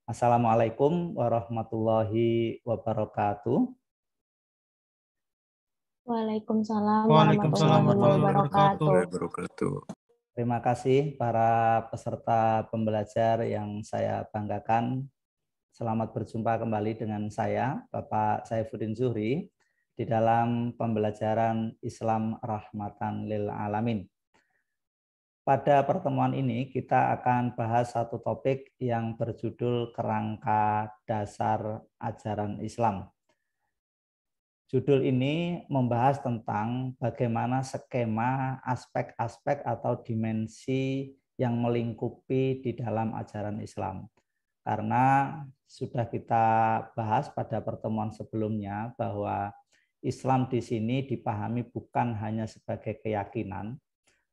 Assalamualaikum warahmatullahi wabarakatuh. Waalaikumsalam Waalaikumsalam warahmatullahi warahmatullahi wabarakatuh. wabarakatuh. Terima kasih para peserta pembelajar yang saya banggakan. Selamat berjumpa kembali dengan saya, Bapak Saifuddin Zuhri, di dalam pembelajaran Islam Rahmatan lil Alamin. Pada pertemuan ini kita akan bahas satu topik yang berjudul Kerangka Dasar Ajaran Islam. Judul ini membahas tentang bagaimana skema aspek-aspek atau dimensi yang melingkupi di dalam ajaran Islam. Karena sudah kita bahas pada pertemuan sebelumnya bahwa Islam di sini dipahami bukan hanya sebagai keyakinan,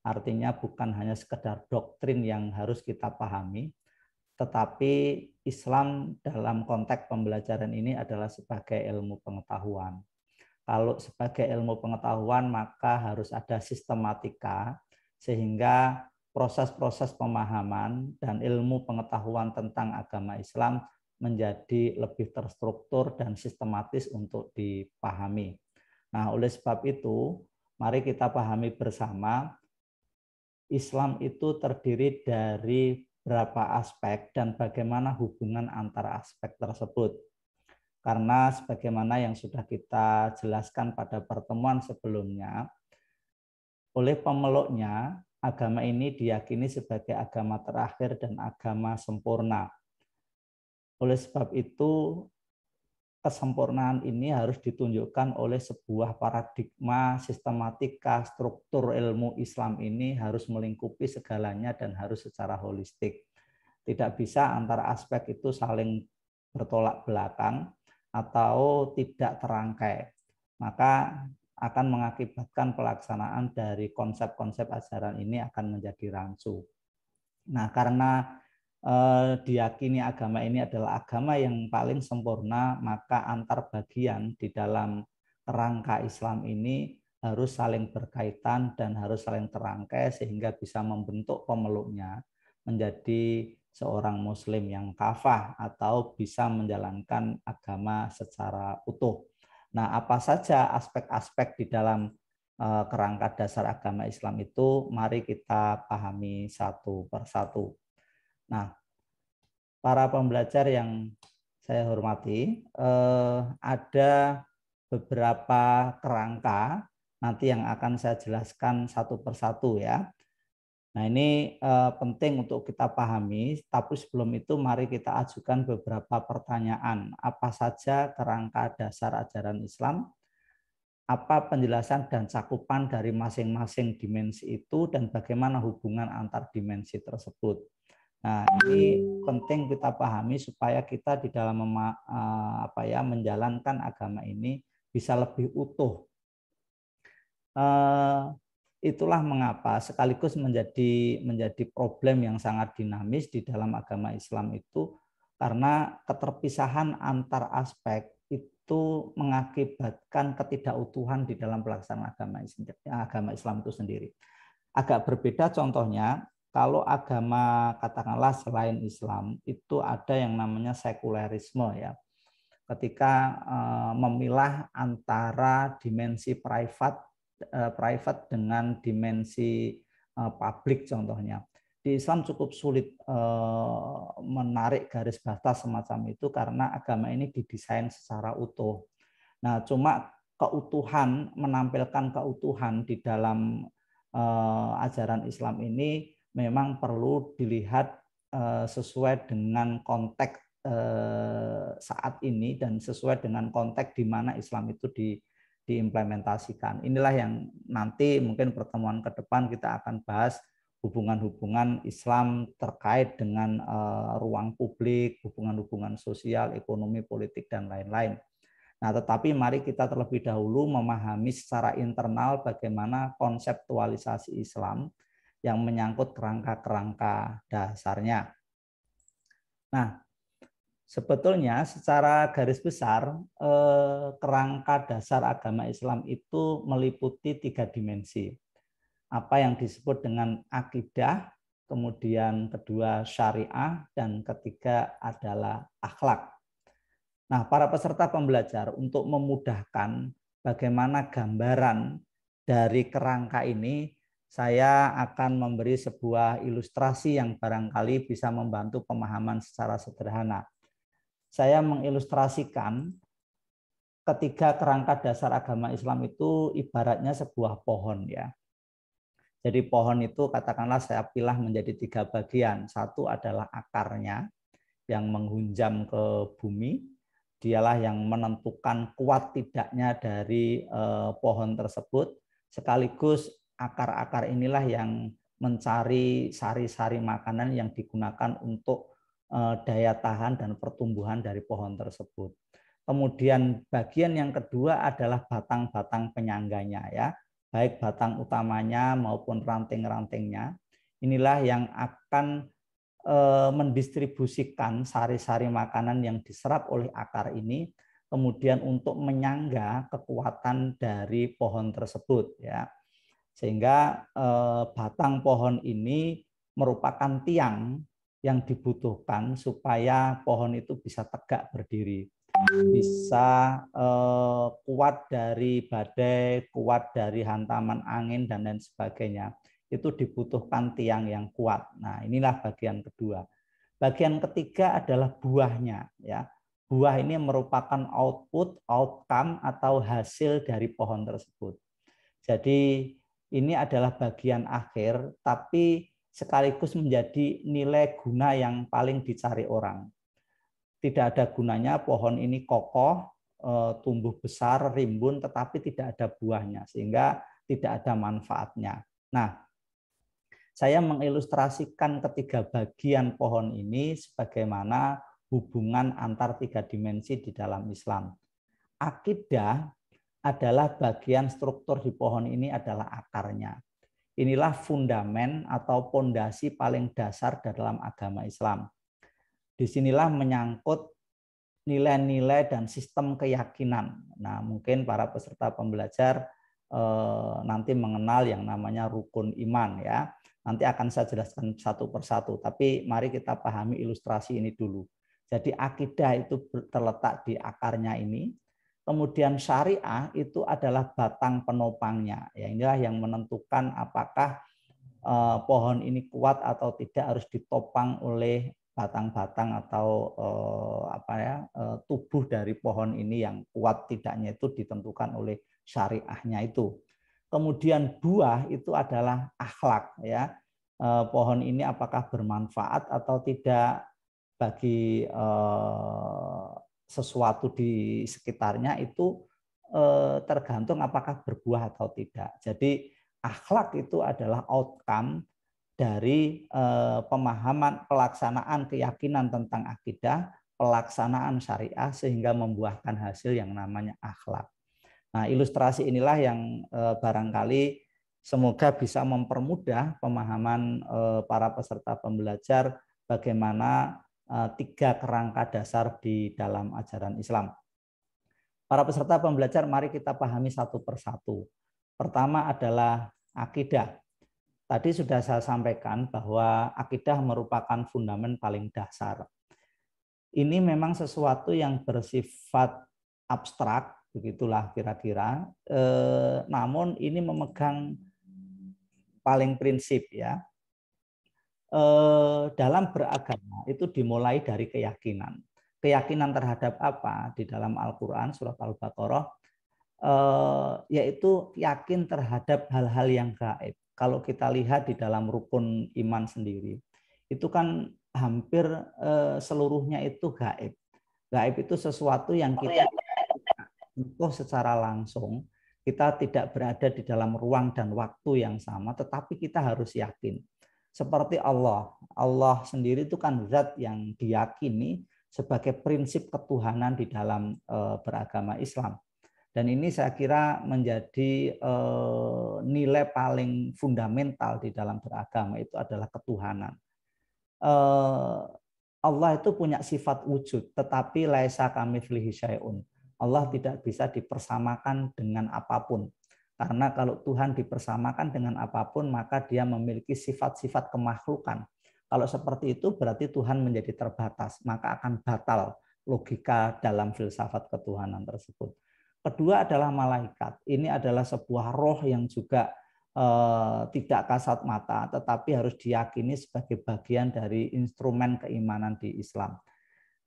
artinya bukan hanya sekedar doktrin yang harus kita pahami, tetapi Islam dalam konteks pembelajaran ini adalah sebagai ilmu pengetahuan. Kalau sebagai ilmu pengetahuan maka harus ada sistematika sehingga proses-proses pemahaman dan ilmu pengetahuan tentang agama Islam menjadi lebih terstruktur dan sistematis untuk dipahami. Nah, oleh sebab itu, mari kita pahami bersama Islam itu terdiri dari berapa aspek dan bagaimana hubungan antara aspek tersebut. Karena sebagaimana yang sudah kita jelaskan pada pertemuan sebelumnya, oleh pemeluknya, agama ini diyakini sebagai agama terakhir dan agama sempurna. Oleh sebab itu, kesempurnaan ini harus ditunjukkan oleh sebuah paradigma, sistematika, struktur ilmu Islam ini harus melingkupi segalanya dan harus secara holistik. Tidak bisa antara aspek itu saling bertolak belakang atau tidak terangkai. Maka akan mengakibatkan pelaksanaan dari konsep-konsep ajaran ini akan menjadi rancu. Nah, karena diyakini agama ini adalah agama yang paling sempurna, maka antar bagian di dalam kerangka Islam ini harus saling berkaitan dan harus saling terangkai sehingga bisa membentuk pemeluknya menjadi seorang muslim yang kafah atau bisa menjalankan agama secara utuh. Nah, apa saja aspek-aspek di dalam kerangka dasar agama Islam itu? Mari kita pahami satu persatu. Nah, para pembelajar yang saya hormati, ada beberapa kerangka nanti yang akan saya jelaskan satu persatu ya. Nah, ini penting untuk kita pahami, tapi sebelum itu mari kita ajukan beberapa pertanyaan. Apa saja kerangka dasar ajaran Islam? Apa penjelasan dan cakupan dari masing-masing dimensi itu dan bagaimana hubungan antar dimensi tersebut? Nah, ini penting kita pahami supaya kita di dalam menjalankan agama ini bisa lebih utuh. Itulah mengapa sekaligus menjadi problem yang sangat dinamis di dalam agama Islam itu karena keterpisahan antar aspek itu mengakibatkan ketidakutuhan di dalam pelaksanaan agama Islam itu sendiri. Agak berbeda contohnya kalau agama katakanlah selain Islam itu ada yang namanya sekulerisme ya. Ketika memilah antara dimensi private dengan dimensi publik contohnya. Di Islam cukup sulit menarik garis batas semacam itu karena agama ini didesain secara utuh. Nah, cuma menampilkan keutuhan di dalam ajaran Islam ini memang perlu dilihat sesuai dengan konteks saat ini dan sesuai dengan konteks di mana Islam itu diimplementasikan. Inilah yang nanti mungkin pertemuan ke depan kita akan bahas hubungan-hubungan Islam terkait dengan ruang publik, hubungan-hubungan sosial, ekonomi, politik, dan lain-lain. Nah, tetapi mari kita terlebih dahulu memahami secara internal bagaimana konseptualisasi Islam yang menyangkut kerangka-kerangka dasarnya. Nah, sebetulnya secara garis besar kerangka dasar agama Islam itu meliputi 3 dimensi. Apa yang disebut dengan akidah, kemudian kedua syariah, dan ketiga adalah akhlak. Nah, para peserta pembelajar, untuk memudahkan bagaimana gambaran dari kerangka ini, saya akan memberi sebuah ilustrasi yang barangkali bisa membantu pemahaman secara sederhana. Saya mengilustrasikan ketiga kerangka dasar agama Islam itu ibaratnya sebuah pohon ya. Jadi pohon itu katakanlah saya pilah menjadi 3 bagian. Satu adalah akarnya yang menghunjam ke bumi. Dialah yang menentukan kuat tidaknya dari pohon tersebut. Sekaligus akar-akar inilah yang mencari sari-sari makanan yang digunakan untuk daya tahan dan pertumbuhan dari pohon tersebut. Kemudian bagian yang kedua adalah batang-batang penyangganya ya. Baik batang utamanya maupun ranting-rantingnya. Inilah yang akan mendistribusikan sari-sari makanan yang diserap oleh akar ini, kemudian untuk menyangga kekuatan dari pohon tersebut ya. Sehingga batang pohon ini merupakan tiang yang dibutuhkan supaya pohon itu bisa tegak berdiri, bisa kuat dari badai, kuat dari hantaman angin dan lain sebagainya. Itu dibutuhkan tiang yang kuat. Nah, inilah bagian kedua. Bagian ketiga adalah buahnya ya. Buah ini merupakan output, outcome atau hasil dari pohon tersebut. Jadi ini adalah bagian akhir tapi sekaligus menjadi nilai guna yang paling dicari orang. Tidak ada gunanya pohon ini kokoh, tumbuh besar, rimbun, tetapi tidak ada buahnya, sehingga tidak ada manfaatnya. Nah, saya mengilustrasikan ketiga bagian pohon ini sebagaimana hubungan antar 3 dimensi di dalam Islam. Akidah adalah bagian struktur di pohon ini adalah akarnya. Inilah fundamen atau pondasi paling dasar dalam agama Islam. Disinilah menyangkut nilai-nilai dan sistem keyakinan. Nah, mungkin para peserta pembelajar nanti mengenal yang namanya rukun iman ya. Nanti akan saya jelaskan satu persatu, tapi mari kita pahami ilustrasi ini dulu. Jadi akidah itu terletak di akarnya ini. Kemudian syariah itu adalah batang penopangnya. Ya, inilah yang menentukan apakah pohon ini kuat atau tidak, harus ditopang oleh batang-batang atau tubuh dari pohon ini yang kuat tidaknya itu ditentukan oleh syariahnya itu. Kemudian buah itu adalah akhlak ya. Pohon ini apakah bermanfaat atau tidak bagi sesuatu di sekitarnya itu tergantung apakah berbuah atau tidak. Jadi akhlak itu adalah outcome dari pemahaman pelaksanaan keyakinan tentang akidah, pelaksanaan syariah sehingga membuahkan hasil yang namanya akhlak. Nah, ilustrasi inilah yang barangkali semoga bisa mempermudah pemahaman para peserta pembelajar bagaimana 3 kerangka dasar di dalam ajaran Islam. Para peserta pembelajar, mari kita pahami satu persatu. Pertama adalah akidah. Tadi sudah saya sampaikan bahwa akidah merupakan fundament paling dasar. Ini memang sesuatu yang bersifat abstrak, begitulah kira-kira. Namun ini memegang paling prinsip ya. Dalam beragama itu dimulai dari keyakinan. Keyakinan terhadap apa? Di dalam Al-Quran surat Al-Baqarah, yaitu yakin terhadap hal-hal yang gaib. Kalau kita lihat di dalam rukun iman sendiri, itu kan hampir seluruhnya itu gaib. Gaib itu sesuatu yang kita sentuh secara langsung, kita tidak berada di dalam ruang dan waktu yang sama, tetapi kita harus yakin. Seperti Allah. Allah sendiri itu kan zat yang diyakini sebagai prinsip ketuhanan di dalam beragama Islam. Dan ini saya kira menjadi nilai paling fundamental di dalam beragama, itu adalah ketuhanan. Allah itu punya sifat wujud, tetapi laisa kamitslihi syai'un. Allah tidak bisa dipersamakan dengan apapun. Karena kalau Tuhan dipersamakan dengan apapun, maka dia memiliki sifat-sifat kemakhlukan. Kalau seperti itu berarti Tuhan menjadi terbatas, maka akan batal logika dalam filsafat ketuhanan tersebut. Kedua adalah malaikat. Ini adalah sebuah roh yang juga tidak kasat mata, tetapi harus diyakini sebagai bagian dari instrumen keimanan di Islam.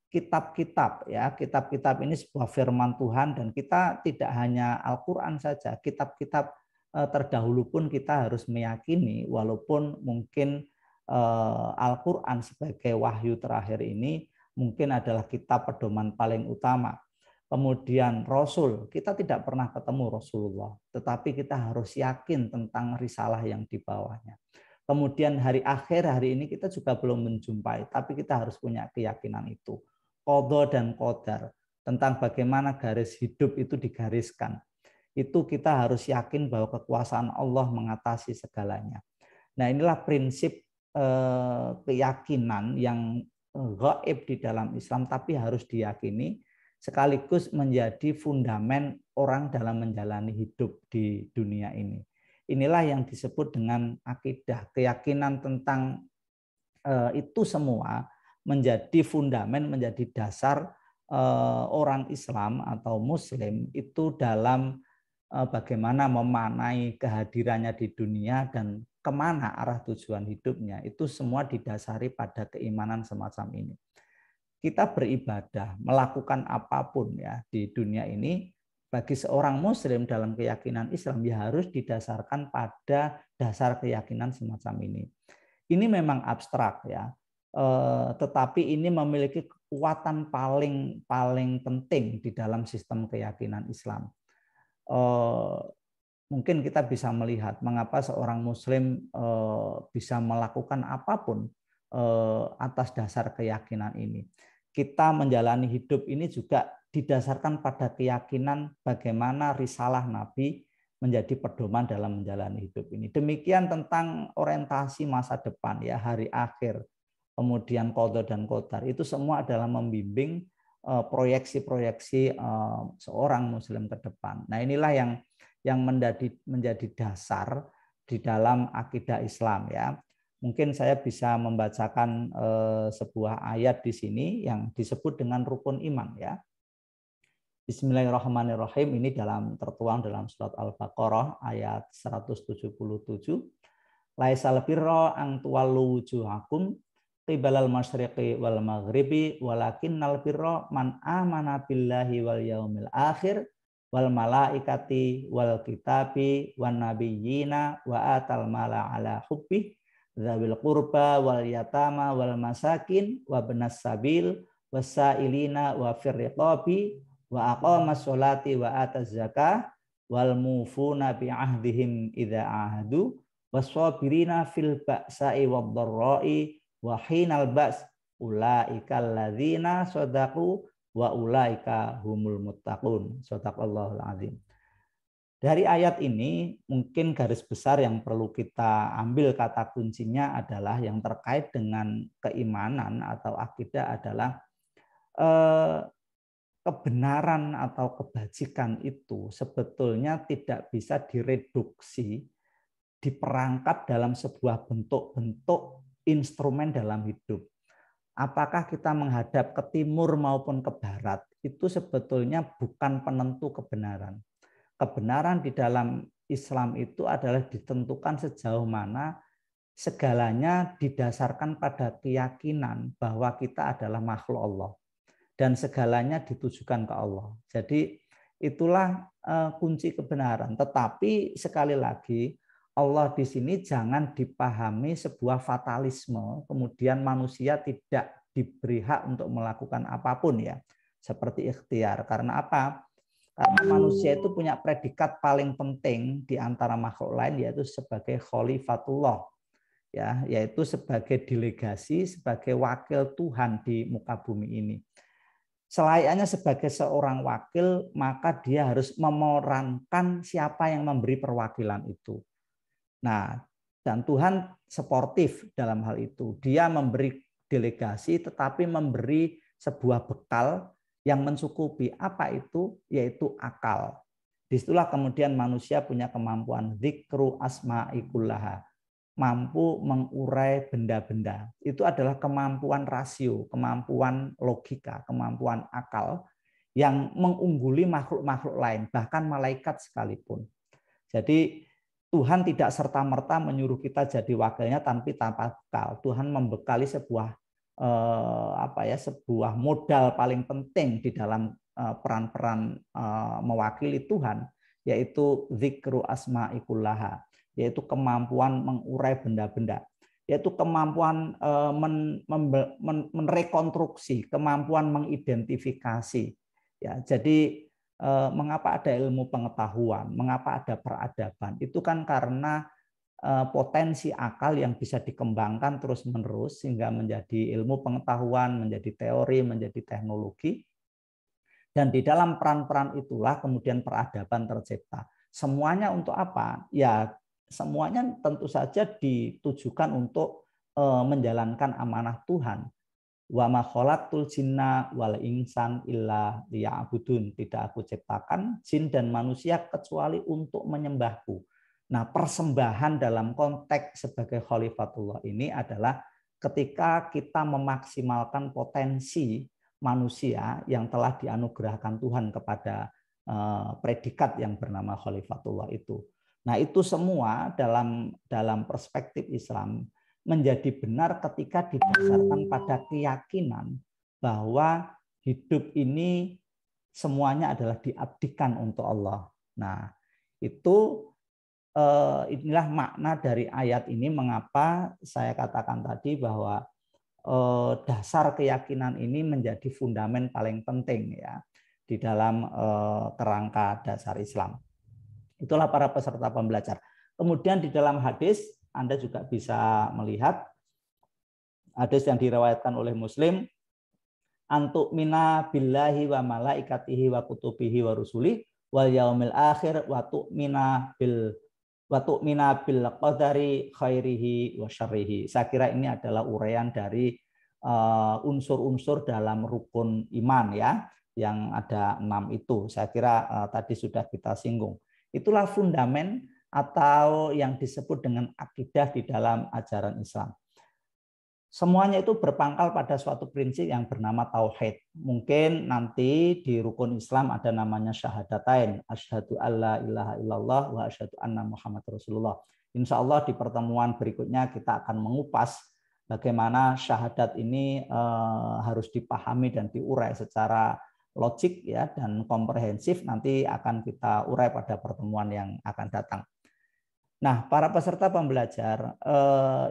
Kitab-kitab ya, kitab-kitab ini sebuah firman Tuhan, dan kita tidak hanya Al-Qur'an saja, kitab-kitab terdahulu pun kita harus meyakini, walaupun mungkin Al-Qur'an sebagai wahyu terakhir ini mungkin adalah kitab pedoman paling utama. Kemudian Rasul, kita tidak pernah ketemu Rasulullah, tetapi kita harus yakin tentang risalah yang di bawahnya. Kemudian hari akhir, hari ini kita juga belum menjumpai, tapi kita harus punya keyakinan itu. Qadha dan qadar, tentang bagaimana garis hidup itu digariskan. Itu kita harus yakin bahwa kekuasaan Allah mengatasi segalanya. Nah, inilah prinsip keyakinan yang gaib di dalam Islam, tapi harus diyakini sekaligus menjadi fundamen orang dalam menjalani hidup di dunia ini. Inilah yang disebut dengan akidah, keyakinan tentang itu semua menjadi fundamen, menjadi dasar orang Islam atau Muslim itu dalam bagaimana memaknai kehadirannya di dunia dan kemana arah tujuan hidupnya. Itu semua didasari pada keimanan semacam ini. Kita beribadah, melakukan apapun ya di dunia ini, bagi seorang Muslim dalam keyakinan Islam ya harus didasarkan pada dasar keyakinan semacam ini. Ini memang abstrak ya, tetapi ini memiliki kekuatan paling penting di dalam sistem keyakinan Islam. Mungkin kita bisa melihat mengapa seorang Muslim bisa melakukan apapun atas dasar keyakinan ini. Kita menjalani hidup ini juga didasarkan pada keyakinan bagaimana risalah Nabi menjadi pedoman dalam menjalani hidup ini. Demikian tentang orientasi masa depan ya, hari akhir, kemudian qadha dan qadar, itu semua adalah membimbing proyeksi-proyeksi seorang Muslim ke depan. Nah, inilah yang menjadi dasar di dalam akidah Islam ya. Mungkin saya bisa membacakan sebuah ayat di sini yang disebut dengan rukun iman ya. Bismillahirrahmanirrahim, ini tertuang dalam surat Al-Baqarah ayat 177. Laisal birra an tuwallu wujuhakum qibalal masyriqi wal maghribi walakinnal birra man amana billahi wal yaumil akhir wal malaikati wal kitabi wan nabiyyina wa atal mala ala hubbih dzawil qurba wal yatama wal masakin wa benas sabil wasailina wa firriqabi wa aqamas sholati wa ataz zakah wal mufuna bi ahdihim idza ahadu wasabirina fil ba'sa'i wad dharra'i wa hinal ba's ulaika alladzina shadaqu wa ulaika humul muttaqun. Shadaqallahul azim. Dari ayat ini mungkin garis besar yang perlu kita ambil kata kuncinya adalah yang terkait dengan keimanan atau akidah adalah kebenaran atau kebajikan itu sebetulnya tidak bisa direduksi, diperangkap dalam sebuah bentuk-bentuk instrumen dalam hidup. Apakah kita menghadap ke timur maupun ke barat, itu sebetulnya bukan penentu kebenaran. Kebenaran di dalam Islam itu adalah ditentukan sejauh mana segalanya didasarkan pada keyakinan bahwa kita adalah makhluk Allah. Dan segalanya ditujukan ke Allah. Jadi itulah kunci kebenaran. Tetapi sekali lagi Allah di sini jangan dipahami sebuah fatalisme, kemudian manusia tidak diberi hak untuk melakukan apapun ya, seperti ikhtiar. Karena apa? Karena manusia itu punya predikat paling penting di antara makhluk lain, yaitu sebagai khalifatullah, ya, yaitu sebagai delegasi, sebagai wakil Tuhan di muka bumi ini. Selayaknya sebagai seorang wakil, maka dia harus memerankan siapa yang memberi perwakilan itu. Nah, dan Tuhan sportif dalam hal itu. Dia memberi delegasi, tetapi memberi sebuah bekal yang mencukupi. Apa itu? Yaitu akal. Disitulah kemudian manusia punya kemampuan dzikru asma'i kullaha, mampu mengurai benda-benda. Itu adalah kemampuan rasio, kemampuan logika, kemampuan akal yang mengungguli makhluk-makhluk lain, bahkan malaikat sekalipun. Jadi Tuhan tidak serta-merta menyuruh kita jadi wakilnya tanpa bekal. Tuhan membekali sebuah sebuah modal paling penting di dalam peran-peran mewakili Tuhan, yaitu dzikru asma'i kullaha, yaitu kemampuan mengurai benda-benda, yaitu kemampuan merekonstruksi, kemampuan mengidentifikasi. Ya, jadi mengapa ada ilmu pengetahuan, mengapa ada peradaban? Itu kan karena potensi akal yang bisa dikembangkan terus-menerus sehingga menjadi ilmu pengetahuan, menjadi teori, menjadi teknologi. Dan di dalam peran-peran itulah kemudian peradaban tercipta. Semuanya untuk apa? Ya, semuanya tentu saja ditujukan untuk menjalankan amanah Tuhan. Wa ma khalaqtul jinna wal insan illa liya'budun. Tidak aku ciptakan jin dan manusia kecuali untuk menyembahku. Nah, persembahan dalam konteks sebagai khalifatullah ini adalah ketika kita memaksimalkan potensi manusia yang telah dianugerahkan Tuhan kepada predikat yang bernama khalifatullah itu. Nah, itu semua dalam perspektif Islam menjadi benar ketika didasarkan pada keyakinan bahwa hidup ini semuanya adalah diabdikan untuk Allah. Nah, itu inilah makna dari ayat ini, mengapa saya katakan tadi bahwa dasar keyakinan ini menjadi fundament paling penting ya di dalam kerangka dasar Islam. Itulah para peserta pembelajar. Kemudian di dalam hadis Anda juga bisa melihat hadis yang diriwayatkan oleh Muslim, antuk mina billahi wa malaikatihi wa kutubihi wa rusuli wal yaumil akhir wa tu'mina bil qadari khairihi wa syarrihi. Saya kira ini adalah uraian dari unsur-unsur dalam rukun iman ya, yang ada 6 itu. Saya kira tadi sudah kita singgung. Itulah fundamen atau yang disebut dengan akidah di dalam ajaran Islam. Semuanya itu berpangkal pada suatu prinsip yang bernama tauhid. Mungkin nanti di rukun Islam ada namanya syahadatain, asyhadu alla ilaha illallah wa asyhadu anna Muhammad Rasulullah. Insya Allah di pertemuan berikutnya kita akan mengupas bagaimana syahadat ini harus dipahami dan diurai secara logik ya dan komprehensif. Nanti akan kita urai pada pertemuan yang akan datang. Nah, para peserta pembelajar,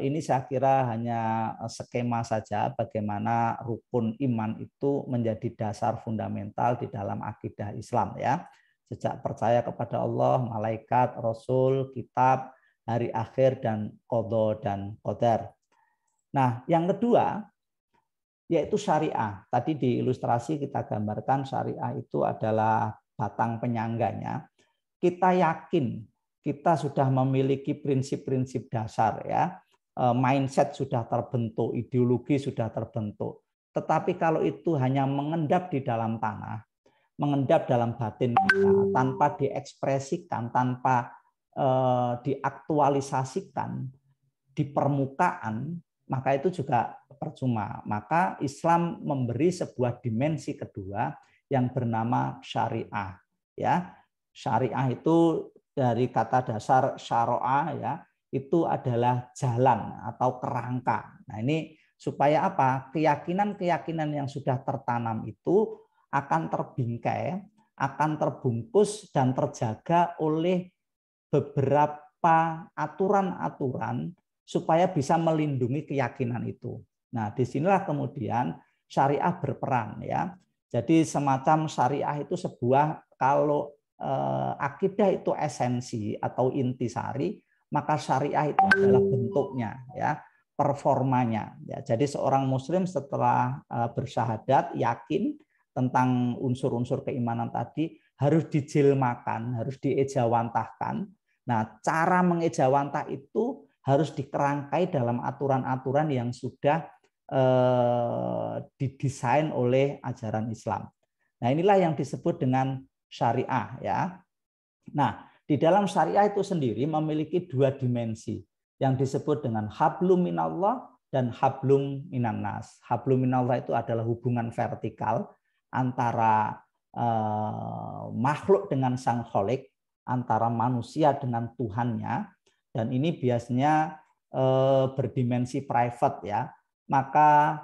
ini saya kira hanya skema saja bagaimana rukun iman itu menjadi dasar fundamental di dalam akidah Islam ya. Sejak percaya kepada Allah, malaikat, rasul, kitab, hari akhir, dan qadha dan qadar. Nah, yang kedua yaitu syariah. Tadi di ilustrasi kita gambarkan syariah itu adalah batang penyangganya. Kita yakin kita sudah memiliki prinsip-prinsip dasar ya, mindset sudah terbentuk, ideologi sudah terbentuk. Tetapi kalau itu hanya mengendap di dalam tanah, mengendap dalam batin kita, tanpa diekspresikan, tanpa diaktualisasikan di permukaan, maka itu juga percuma. Maka Islam memberi sebuah dimensi kedua yang bernama syariah. Ya, syariah itu dari kata dasar syara'a ya, itu adalah jalan atau kerangka. Nah, ini supaya apa? Keyakinan-keyakinan yang sudah tertanam itu akan terbingkai, akan terbungkus dan terjaga oleh beberapa aturan-aturan supaya bisa melindungi keyakinan itu. Nah, disinilah kemudian syariah berperan ya. Jadi semacam syariah itu sebuah, kalau akidah itu esensi atau intisari, maka syariah itu adalah bentuknya ya, performanya ya. Jadi seorang muslim setelah bersyahadat yakin tentang unsur-unsur keimanan tadi harus dijilmakan, harus diejawantahkan. Nah, cara mengejawantah itu harus dikerangkai dalam aturan-aturan yang sudah didesain oleh ajaran Islam. Nah, inilah yang disebut dengan syariah ya. Nah, di dalam syariah itu sendiri memiliki dua dimensi yang disebut dengan hablum minallah dan hablum minannas. Hablum minallah itu adalah hubungan vertikal antara makhluk dengan sang kholik, antara manusia dengan Tuhannya, dan ini biasanya berdimensi private ya. Maka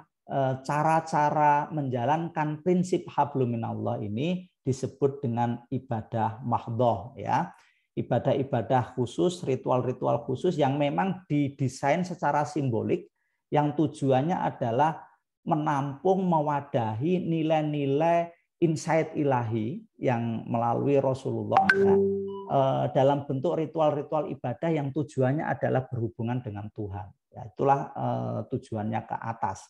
cara-cara menjalankan prinsip hablum minallah ini disebut dengan ibadah mahdhah ya. Ibadah-ibadah khusus, ritual-ritual khusus yang memang didesain secara simbolik yang tujuannya adalah menampung, mewadahi nilai-nilai insight ilahi yang melalui Rasulullah ya, dalam bentuk ritual-ritual ibadah yang tujuannya adalah berhubungan dengan Tuhan. Ya, itulah tujuannya ke atas.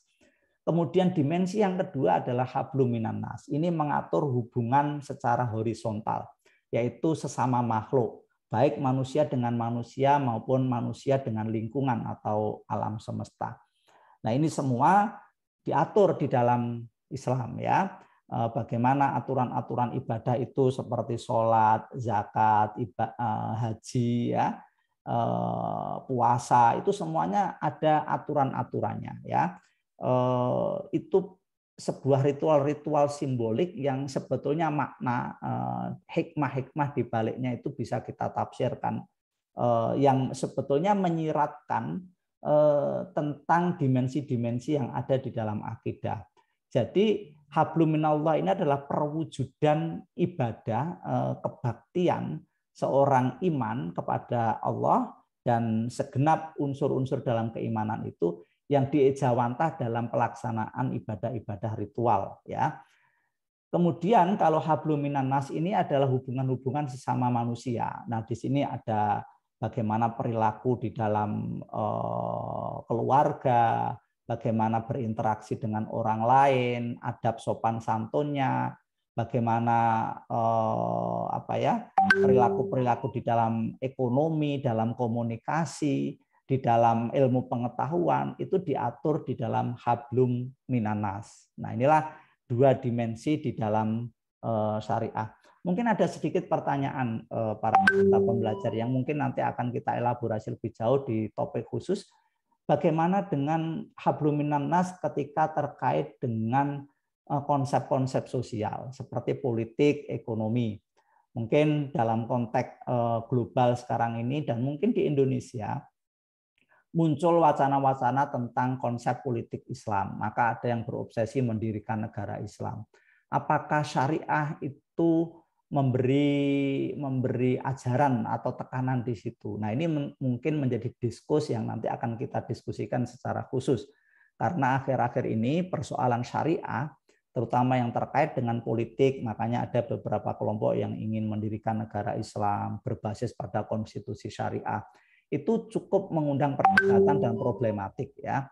Kemudian dimensi yang kedua adalah hablum minannas. Ini mengatur hubungan secara horizontal, yaitu sesama makhluk, baik manusia dengan manusia maupun manusia dengan lingkungan atau alam semesta. Nah, ini semua diatur di dalam Islam ya. Bagaimana aturan-aturan ibadah itu seperti sholat, zakat, haji ya, puasa, itu semuanya ada aturan-aturannya ya. Itu sebuah ritual-ritual simbolik yang sebetulnya makna hikmah-hikmah di baliknya itu bisa kita tafsirkan, yang sebetulnya menyiratkan tentang dimensi-dimensi yang ada di dalam akidah. Jadi hablum minallah ini adalah perwujudan ibadah kebaktian seorang iman kepada Allah dan segenap unsur-unsur dalam keimanan itu yang diejawantah dalam pelaksanaan ibadah-ibadah ritual ya. Kemudian kalau hablum minannas ini adalah hubungan-hubungan sesama manusia. Nah, di sini ada bagaimana perilaku di dalam keluarga, bagaimana berinteraksi dengan orang lain, adab sopan santunnya, bagaimana perilaku-perilaku di dalam ekonomi, dalam komunikasi, di dalam ilmu pengetahuan, itu diatur di dalam hablum minannas. Nah, inilah dua dimensi di dalam syariah. Mungkin ada sedikit pertanyaan para peserta pembelajar yang mungkin nanti akan kita elaborasi lebih jauh di topik khusus. Bagaimana dengan hablum minannas ketika terkait dengan konsep-konsep sosial seperti politik, ekonomi. Mungkin dalam konteks global sekarang ini dan mungkin di Indonesia muncul wacana-wacana tentang konsep politik Islam. Maka ada yang berobsesi mendirikan negara Islam. Apakah syariah itu memberi ajaran atau tekanan di situ? Nah, ini mungkin menjadi diskusi yang nanti akan kita diskusikan secara khusus. Karena akhir-akhir ini persoalan syariah, terutama yang terkait dengan politik, makanya ada beberapa kelompok yang ingin mendirikan negara Islam berbasis pada konstitusi syariah. Itu cukup mengundang perdebatan dan problematik ya.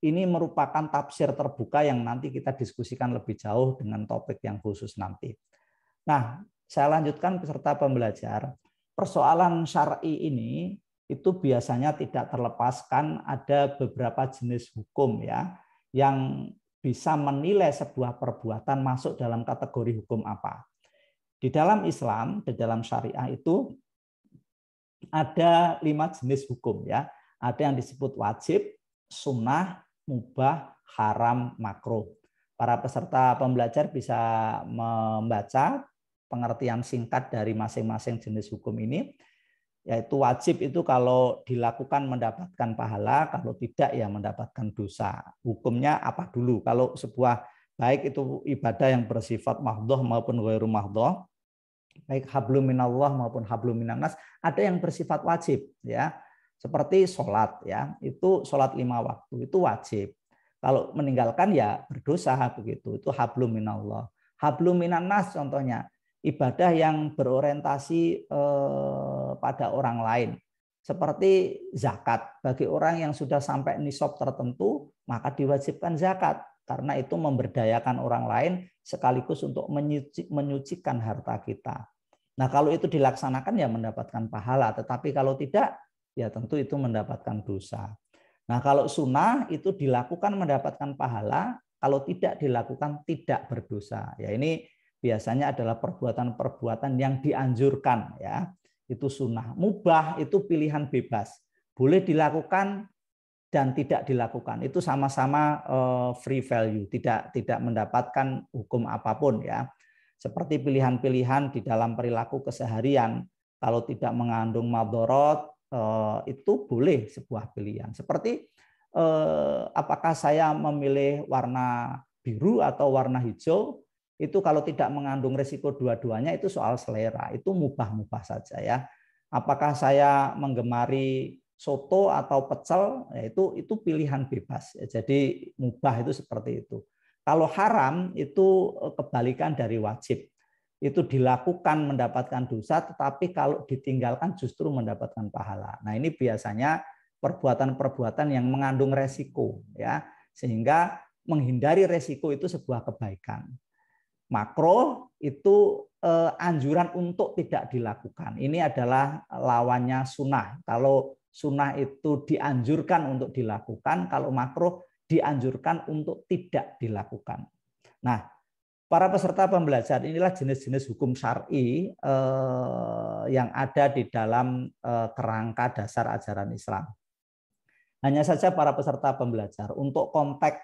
Ini merupakan tafsir terbuka yang nanti kita diskusikan lebih jauh dengan topik yang khusus nanti. Nah, saya lanjutkan peserta pembelajar. Persoalan syar'i ini itu biasanya tidak terlepaskan ada beberapa jenis hukum ya yang bisa menilai sebuah perbuatan masuk dalam kategori hukum apa. Di dalam Islam, di dalam syariah itu ada 5 jenis hukum ya. Ada yang disebut wajib, sunnah, mubah, haram, makruh. Para peserta pembelajar bisa membaca pengertian singkat dari masing-masing jenis hukum ini. Yaitu wajib itu kalau dilakukan mendapatkan pahala, kalau tidak ya mendapatkan dosa. Hukumnya apa dulu? Kalau sebuah baik itu ibadah yang bersifat mahdhah maupun ghairu mahdhah, baik hablum minallah maupun hablum minannas, ada yang bersifat wajib ya. Seperti sholat ya, itu sholat 5 waktu itu wajib. Kalau meninggalkan ya berdosa begitu. Itu hablum minallah. Hablum minannas contohnya ibadah yang berorientasi pada orang lain. Seperti zakat. Bagi orang yang sudah sampai nisab tertentu, maka diwajibkan zakat. Karena itu memberdayakan orang lain sekaligus untuk menyucikan harta kita. Nah, kalau itu dilaksanakan ya mendapatkan pahala. Tetapi kalau tidak, ya tentu itu mendapatkan dosa. Nah, kalau sunnah itu dilakukan mendapatkan pahala, kalau tidak dilakukan tidak berdosa. Ya ini biasanya adalah perbuatan-perbuatan yang dianjurkan, ya. Itu sunnah. Mubah itu pilihan bebas, boleh dilakukan dan tidak dilakukan. Itu sama-sama free value, tidak mendapatkan hukum apapun, ya. Seperti pilihan-pilihan di dalam perilaku keseharian, kalau tidak mengandung madorot, itu boleh sebuah pilihan. Seperti apakah saya memilih warna biru atau warna hijau, itu kalau tidak mengandung risiko dua-duanya itu soal selera, itu mubah-mubah saja, ya. Apakah saya menggemari soto atau pecel, ya itu pilihan bebas. Jadi mubah itu seperti itu. Kalau haram itu kebalikan dari wajib. Itu dilakukan mendapatkan dosa, tetapi kalau ditinggalkan justru mendapatkan pahala. Nah, ini biasanya perbuatan-perbuatan yang mengandung resiko, ya, sehingga menghindari resiko itu sebuah kebaikan. Makro itu anjuran untuk tidak dilakukan. Ini adalah lawannya sunnah. Kalau sunnah itu dianjurkan untuk dilakukan, kalau makro dianjurkan untuk tidak dilakukan. Nah, para peserta pembelajaran inilah jenis-jenis hukum syar'i yang ada di dalam kerangka dasar ajaran Islam. Hanya saja para peserta pembelajar, untuk konteks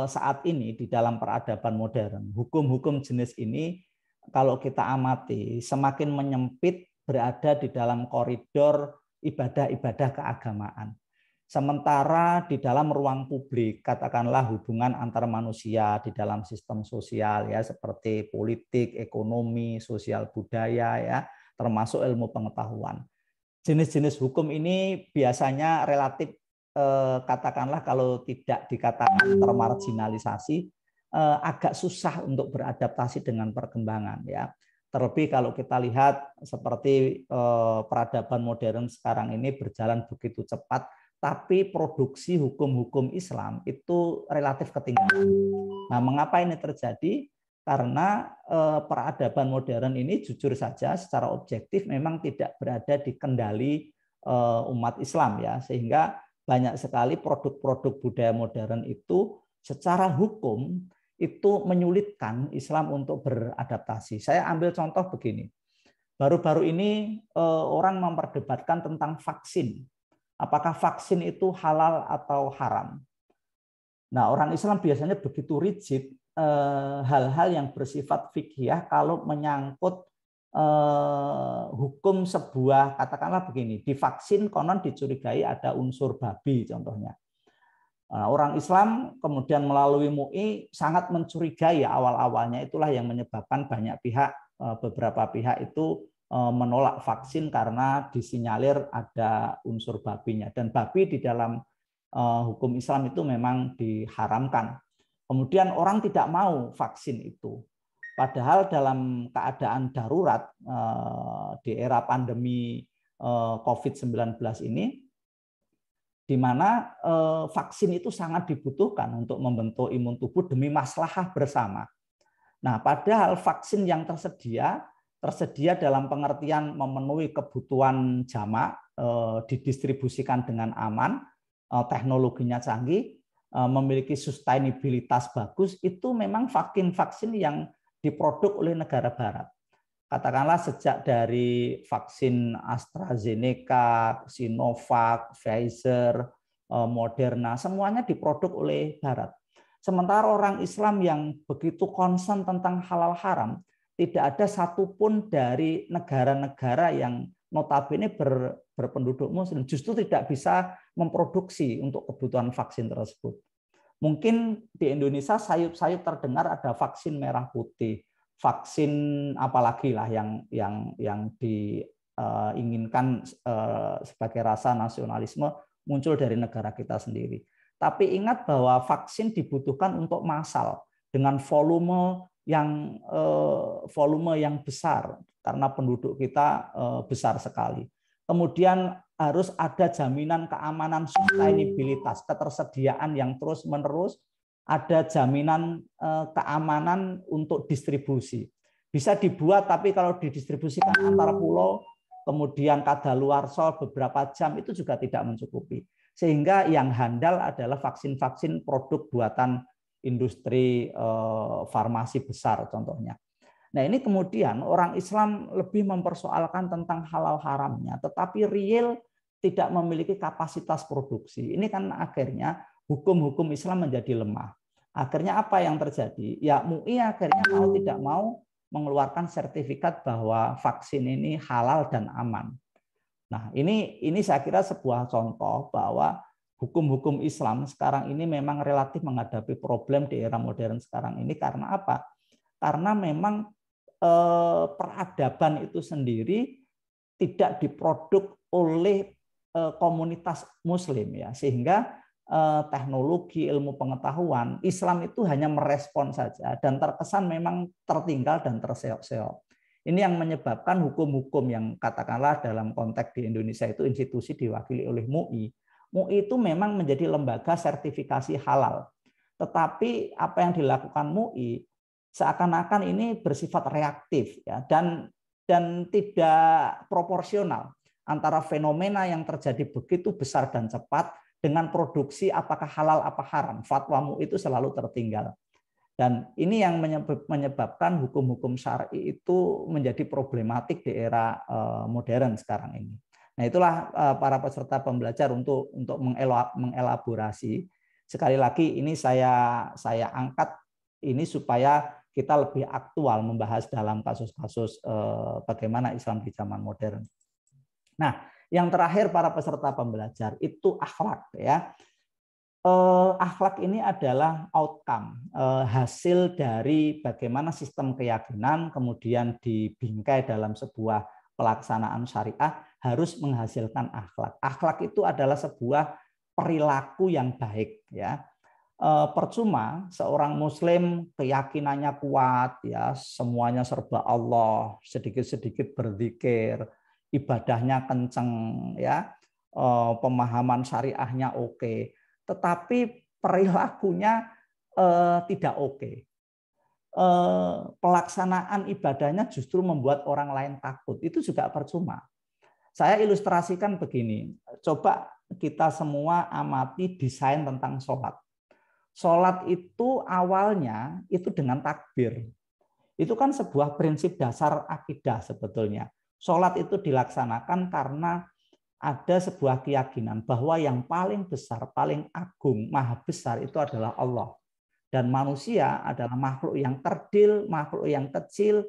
saat ini di dalam peradaban modern, hukum-hukum jenis ini kalau kita amati semakin menyempit, berada di dalam koridor ibadah-ibadah keagamaan. Sementara di dalam ruang publik, katakanlah hubungan antar manusia di dalam sistem sosial, ya, seperti politik, ekonomi, sosial budaya, ya, termasuk ilmu pengetahuan. Jenis-jenis hukum ini biasanya relatif katakanlah kalau tidak dikatakan termarginalisasi, agak susah untuk beradaptasi dengan perkembangan, ya. Terlebih kalau kita lihat seperti peradaban modern sekarang ini berjalan begitu cepat, tapi produksi hukum-hukum Islam itu relatif ketinggalan. Nah, mengapa ini terjadi? Karena peradaban modern ini jujur saja secara objektif memang tidak berada di kendali umat Islam, ya, sehingga banyak sekali produk-produk budaya modern itu secara hukum itu menyulitkan Islam untuk beradaptasi. Saya ambil contoh begini. Baru-baru ini orang memperdebatkan tentang vaksin. Apakah vaksin itu halal atau haram? Nah, orang Islam biasanya begitu rigid hal-hal yang bersifat fikih kalau menyangkut hukum sebuah, katakanlah begini, divaksin konon dicurigai ada unsur babi contohnya. Orang Islam kemudian melalui MUI sangat mencurigai awal-awalnya, itulah yang menyebabkan banyak pihak, beberapa pihak itu menolak vaksin karena disinyalir ada unsur babinya, dan babi di dalam hukum Islam itu memang diharamkan. Kemudian orang tidak mau vaksin itu. Padahal dalam keadaan darurat di era pandemi COVID-19 ini, di mana vaksin itu sangat dibutuhkan untuk membentuk imun tubuh demi maslahah bersama. Nah, padahal vaksin yang tersedia dalam pengertian memenuhi kebutuhan jamak, didistribusikan dengan aman, teknologinya canggih, memiliki sustainabilitas bagus, itu memang vaksin yang diproduk oleh negara barat. Katakanlah sejak dari vaksin AstraZeneca, Sinovac, Pfizer, Moderna, semuanya diproduk oleh barat. Sementara orang Islam yang begitu concern tentang halal haram, tidak ada satupun dari negara-negara yang notabene berpenduduk muslim justru tidak bisa memproduksi untuk kebutuhan vaksin tersebut. Mungkin di Indonesia sayup-sayup terdengar ada vaksin merah putih, vaksin apalagi lah yang diinginkan sebagai rasa nasionalisme muncul dari negara kita sendiri. Tapi ingat bahwa vaksin dibutuhkan untuk massal dengan volume yang besar karena penduduk kita besar sekali. Kemudian harus ada jaminan keamanan, sustainabilitas, ketersediaan yang terus-menerus, ada jaminan keamanan untuk distribusi. Bisa dibuat, tapi kalau didistribusikan antar pulau, kemudian kadaluarsa beberapa jam, itu juga tidak mencukupi. Sehingga yang handal adalah vaksin-vaksin produk buatan industri farmasi besar contohnya. Nah, ini kemudian orang Islam lebih mempersoalkan tentang halal haramnya, tetapi real tidak memiliki kapasitas produksi. Ini kan akhirnya hukum-hukum Islam menjadi lemah. Akhirnya apa yang terjadi? Ya MUI akhirnya mau tidak mau mengeluarkan sertifikat bahwa vaksin ini halal dan aman. Nah, ini saya kira sebuah contoh bahwa hukum-hukum Islam sekarang ini memang relatif menghadapi problem di era modern sekarang ini karena apa? Karena memang peradaban itu sendiri tidak diproduk oleh komunitas Muslim ya, sehingga teknologi ilmu pengetahuan Islam itu hanya merespon saja dan terkesan memang tertinggal dan terseok-seok. Ini yang menyebabkan hukum-hukum yang katakanlah dalam konteks di Indonesia itu institusi diwakili oleh MUI. MUI itu memang menjadi lembaga sertifikasi halal. Tetapi apa yang dilakukan MUI seakan-akan ini bersifat reaktif ya, dan tidak proporsional antara fenomena yang terjadi begitu besar dan cepat dengan produksi apakah halal apa haram. Fatwa MUI itu selalu tertinggal. Dan ini yang menyebabkan hukum-hukum syar'i itu menjadi problematik di era modern sekarang ini. Nah, itulah para peserta pembelajar untuk mengelaborasi. Sekali lagi ini saya angkat ini supaya kita lebih aktual membahas dalam kasus-kasus bagaimana Islam di zaman modern. Nah, yang terakhir para peserta pembelajar itu akhlak ya. Akhlak ini adalah outcome, hasil dari bagaimana sistem keyakinan kemudian dibingkai dalam sebuah pelaksanaan syariah harus menghasilkan akhlak. Akhlak itu adalah sebuah perilaku yang baik ya. Percuma seorang Muslim keyakinannya kuat ya, semuanya serba Allah, sedikit-sedikit berzikir, ibadahnya kenceng ya, pemahaman syariahnya oke, tetapi perilakunya tidak oke. Pelaksanaan ibadahnya justru membuat orang lain takut, itu juga percuma. Saya ilustrasikan begini, coba kita semua amati desain tentang sholat. Sholat itu awalnya itu dengan takbir. Itu kan sebuah prinsip dasar akidah sebetulnya. Sholat itu dilaksanakan karena ada sebuah keyakinan bahwa yang paling besar, paling agung, maha besar itu adalah Allah. Dan manusia adalah makhluk yang kerdil, makhluk yang kecil.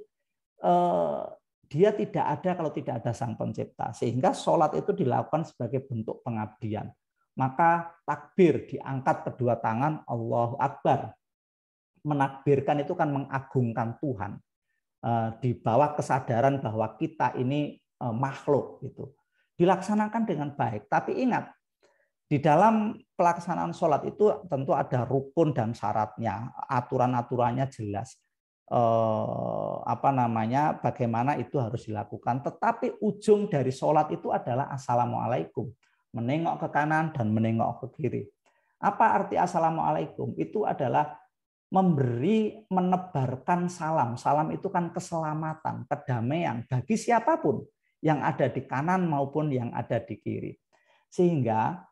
Dia tidak ada kalau tidak ada Sang Pencipta. Sehingga sholat itu dilakukan sebagai bentuk pengabdian. Maka takbir diangkat kedua tangan, Allahu Akbar. Menakbirkan itu kan mengagungkan Tuhan. Di bawah kesadaran bahwa kita ini makhluk gitu. Dilaksanakan dengan baik. Tapi ingat, di dalam pelaksanaan sholat itu tentu ada rukun dan syaratnya, aturan-aturannya jelas. Bagaimana itu harus dilakukan. Tetapi ujung dari sholat itu adalah assalamualaikum. Menengok ke kanan dan menengok ke kiri. Apa arti assalamualaikum? Itu adalah menebarkan salam. Salam itu kan keselamatan, kedamaian bagi siapapun yang ada di kanan maupun yang ada di kiri. Sehingga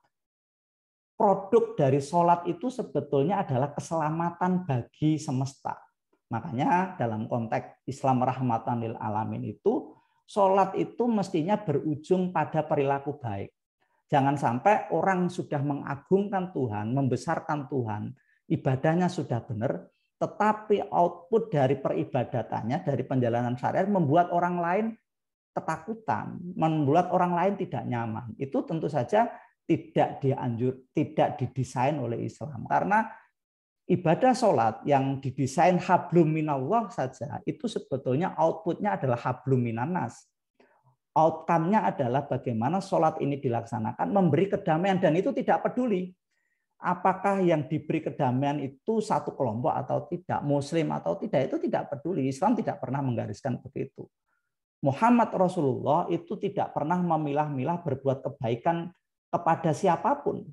produk dari sholat itu sebetulnya adalah keselamatan bagi semesta. Makanya dalam konteks Islam rahmatan lil alamin itu, sholat itu mestinya berujung pada perilaku baik. Jangan sampai orang sudah mengagungkan Tuhan, membesarkan Tuhan, ibadahnya sudah benar, tetapi output dari peribadatannya, dari penjalanan syariat membuat orang lain ketakutan, membuat orang lain tidak nyaman. Itu tentu saja tidak didesain oleh Islam. Karena ibadah sholat yang didesain hablum minallah saja, itu sebetulnya outputnya adalah hablum minannas. Outcome-nya adalah bagaimana sholat ini dilaksanakan, memberi kedamaian, dan itu tidak peduli apakah yang diberi kedamaian itu satu kelompok atau tidak, Muslim atau tidak, itu tidak peduli. Islam tidak pernah menggariskan begitu. Muhammad Rasulullah itu tidak pernah memilah-milah berbuat kebaikan kepada siapapun.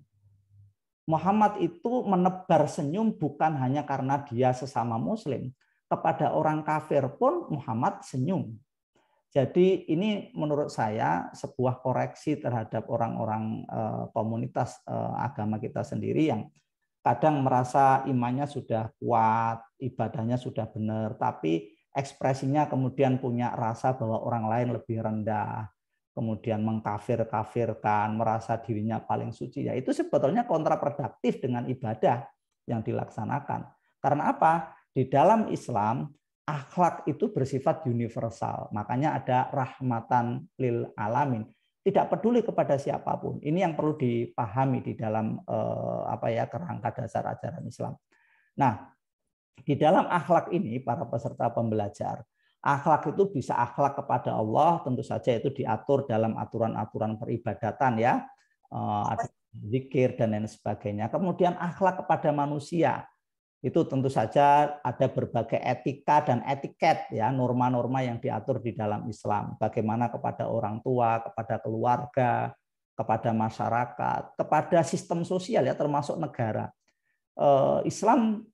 Muhammad itu menebar senyum bukan hanya karena dia sesama Muslim. Kepada orang kafir pun Muhammad senyum. Jadi ini menurut saya sebuah koreksi terhadap orang-orang komunitas agama kita sendiri yang kadang merasa imannya sudah kuat, ibadahnya sudah benar, tapi ekspresinya kemudian punya rasa bahwa orang lain lebih rendah, kemudian mengkafir-kafirkan, merasa dirinya paling suci. Ya, itu sebetulnya kontraproduktif dengan ibadah yang dilaksanakan. Karena apa? Di dalam Islam, akhlak itu bersifat universal. Makanya ada rahmatan lil alamin. Tidak peduli kepada siapapun. Ini yang perlu dipahami di dalam kerangka dasar ajaran Islam. Nah, di dalam akhlak ini para peserta pembelajar, akhlak itu bisa akhlak kepada Allah, tentu saja itu diatur dalam aturan-aturan peribadatan ya, ada zikir dan lain sebagainya. Kemudian akhlak kepada manusia, itu tentu saja ada berbagai etika dan etiket ya, norma-norma yang diatur di dalam Islam. Bagaimana kepada orang tua, kepada keluarga, kepada masyarakat, kepada sistem sosial ya, termasuk negara. Islam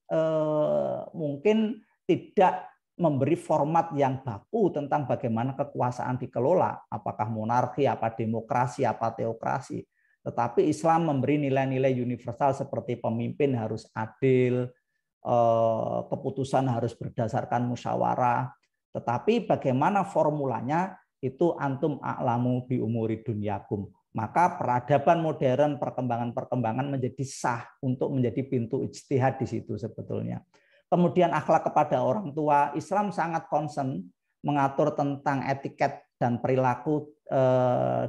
mungkin tidak memberi format yang baku tentang bagaimana kekuasaan dikelola, apakah monarki, apa demokrasi, apa teokrasi. Tetapi Islam memberi nilai-nilai universal seperti pemimpin harus adil, keputusan harus berdasarkan musyawarah, tetapi bagaimana formulanya itu antum a'lamu bi umuri dunyakum. Maka peradaban modern, perkembangan-perkembangan menjadi sah untuk menjadi pintu ijtihad di situ sebetulnya. Kemudian akhlak kepada orang tua, Islam sangat concern mengatur tentang etiket dan perilaku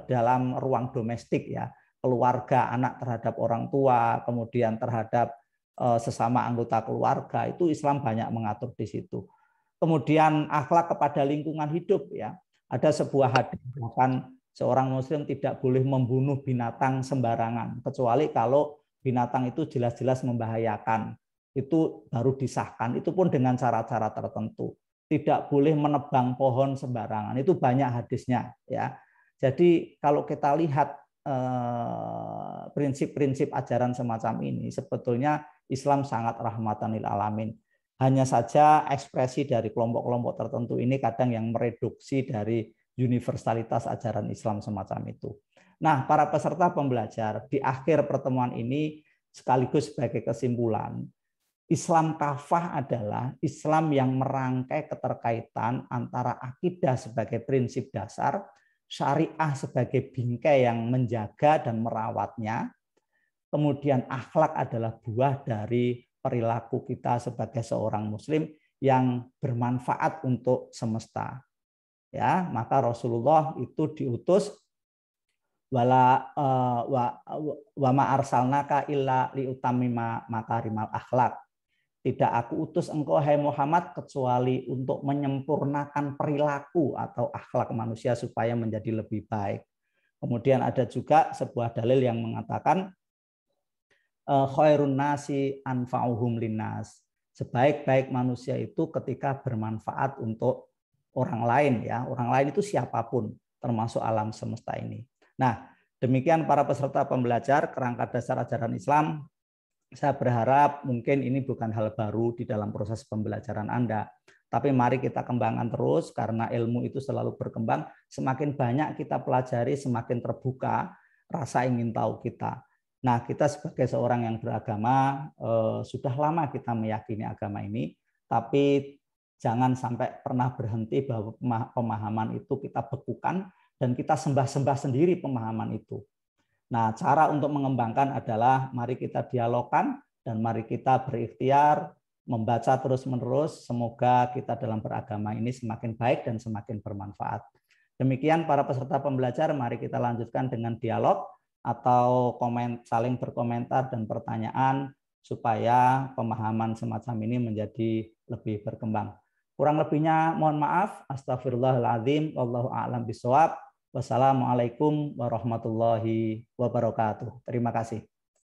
dalam ruang domestik ya, keluarga, anak terhadap orang tua, kemudian terhadap sesama anggota keluarga, itu Islam banyak mengatur di situ. Kemudian akhlak kepada lingkungan hidup ya. Ada sebuah hadis bahkan seorang muslim tidak boleh membunuh binatang sembarangan kecuali kalau binatang itu jelas-jelas membahayakan. Itu baru disahkan, itu pun dengan cara-cara tertentu. Tidak boleh menebang pohon sembarangan. Itu banyak hadisnya ya. Jadi kalau kita lihat prinsip-prinsip ajaran semacam ini sebetulnya Islam sangat rahmatan lil alamin. Hanya saja ekspresi dari kelompok-kelompok tertentu ini kadang yang mereduksi dari universalitas ajaran Islam semacam itu. Nah, para peserta pembelajar, di akhir pertemuan ini sekaligus sebagai kesimpulan, Islam kafah adalah Islam yang merangkai keterkaitan antara akidah sebagai prinsip dasar, syariah sebagai bingkai yang menjaga dan merawatnya, kemudian akhlak adalah buah dari perilaku kita sebagai seorang muslim yang bermanfaat untuk semesta. Ya, maka Rasulullah itu diutus wa ma arsalnaka illa liutammima makarimal akhlak. Tidak aku utus engkau hai Muhammad kecuali untuk menyempurnakan perilaku atau akhlak manusia supaya menjadi lebih baik. Kemudian ada juga sebuah dalil yang mengatakan khairun nasi anfa'uhum linnas. Sebaik-baik manusia itu ketika bermanfaat untuk orang lain ya. Orang lain itu siapapun termasuk alam semesta ini. Nah, demikian para peserta pembelajar kerangka dasar ajaran Islam. Saya berharap mungkin ini bukan hal baru di dalam proses pembelajaran Anda. Tapi mari kita kembangkan terus karena ilmu itu selalu berkembang. Semakin banyak kita pelajari, semakin terbuka rasa ingin tahu kita. Nah, kita sebagai seorang yang beragama, sudah lama kita meyakini agama ini, tapi jangan sampai pernah berhenti bahwa pemahaman itu kita bekukan dan kita sembah-sembah sendiri pemahaman itu. Nah, cara untuk mengembangkan adalah mari kita dialogkan dan mari kita berikhtiar, membaca terus-menerus, semoga kita dalam beragama ini semakin baik dan semakin bermanfaat. Demikian para peserta pembelajar, mari kita lanjutkan dengan dialog atau saling berkomentar dan pertanyaan supaya pemahaman semacam ini menjadi lebih berkembang. Kurang lebihnya mohon maaf. Astagfirullahaladzim. Wallahu a'lam bishawab. Wassalamualaikum warahmatullahi wabarakatuh. Terima kasih.